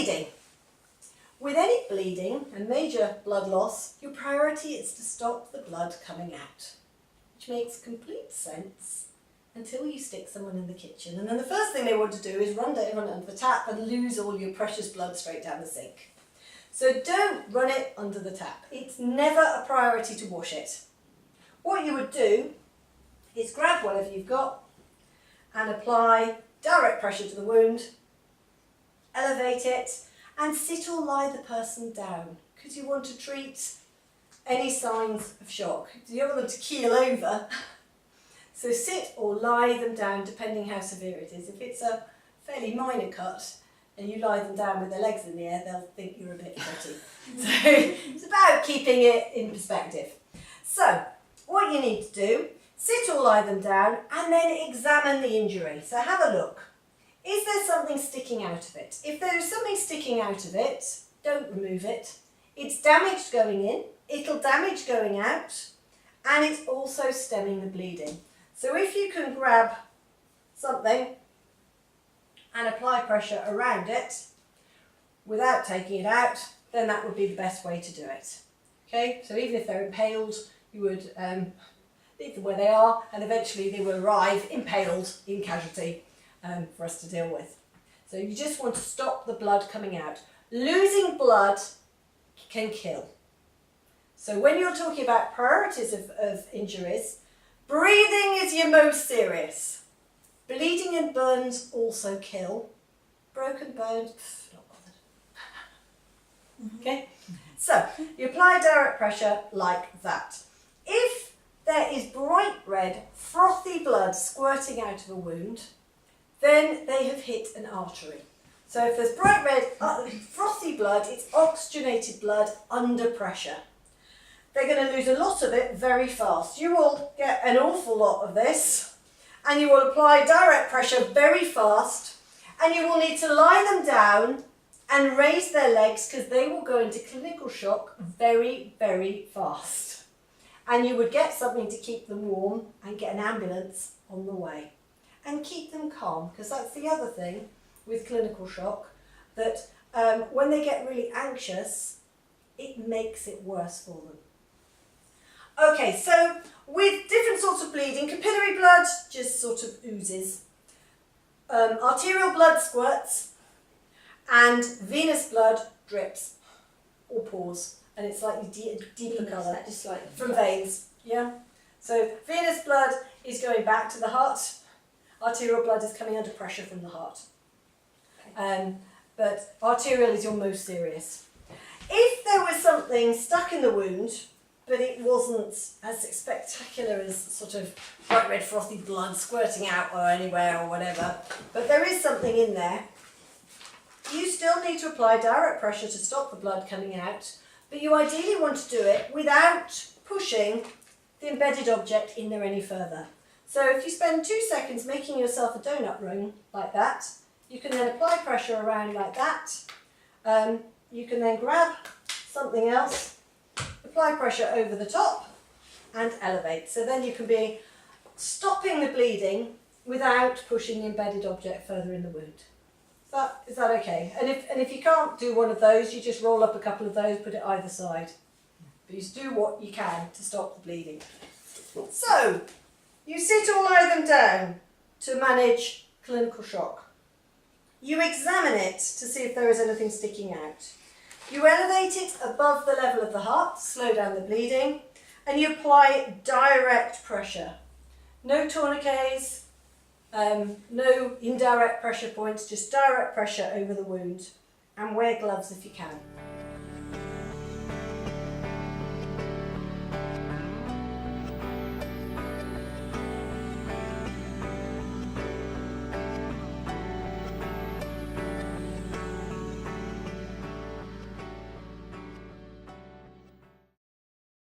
bleeding. With any bleeding and major blood loss, your priority is to stop the blood coming out, which makes complete sense until you stick someone in the kitchen. And then the first thing they want to do is run under the tap and lose all your precious blood straight down the sink. So don't run it under the tap. It's never a priority to wash it. What you would do is grab whatever you've got and apply direct pressure to the wound, elevate it, and sit or lie the person down, because you want to treat any signs of shock. You don't want them to keel over. So sit or lie them down, depending how severe it is. If it's a fairly minor cut and you lie them down with their legs in the air, they'll think you're a bit nutty. So it's about keeping it in perspective. So what you need to do, sit or lie them down and then examine the injury. So have a look. Is there something sticking out of it? If there is something sticking out of it, don't remove it. It's damaged going in, it'll damage going out, and it's also stemming the bleeding. So if you can grab something and apply pressure around it without taking it out, then that would be the best way to do it. Okay, so even if they're impaled, you would leave them where they are, and eventually they will arrive impaled in casualty for us to deal with. So you just want to stop the blood coming out. Losing blood can kill. So when you're talking about priorities of injuries, breathing is your most serious. Bleeding and burns also kill. Broken bones, not bothered. Okay? So you apply direct pressure like that. If there is bright red, frothy blood squirting out of a wound, then they have hit an artery. So if there's bright red, frothy blood, it's oxygenated blood under pressure. They're going to lose a lot of it very fast. You will get an awful lot of this, and you will apply direct pressure very fast, and you will need to lie them down and raise their legs, because they will go into clinical shock very, very fast. And you would get something to keep them warm and get an ambulance on the way. And keep them calm, because that's the other thing with clinical shock, that when they get really anxious, it makes it worse for them. Okay, so with different sorts of bleeding, capillary blood just sort of oozes, arterial blood squirts, and venous blood drips or pours, and it's slightly deeper colour from veins. Yeah. So venous blood is going back to the heart. Arterial blood is coming under pressure from the heart. But arterial is your most serious. If there was something stuck in the wound, but it wasn't as spectacular as sort of bright red frothy blood squirting out or anywhere or whatever, but there is something in there, you still need to apply direct pressure to stop the blood coming out, but you ideally want to do it without pushing the embedded object in there any further. So if you spend 2 seconds making yourself a donut ring like that, you can then apply pressure around like that. You can then grab something else, apply pressure over the top and elevate. So then you can be stopping the bleeding without pushing the embedded object further in the wound. Is that okay? And if you can't do one of those, you just roll up a couple of those, put it either side. But you just do what you can to stop the bleeding. So, you sit or lie them down to manage clinical shock. You examine it to see if there is anything sticking out. You elevate it above the level of the heart to slow down the bleeding, and you apply direct pressure. No tourniquets, no indirect pressure points, just direct pressure over the wound, and wear gloves if you can.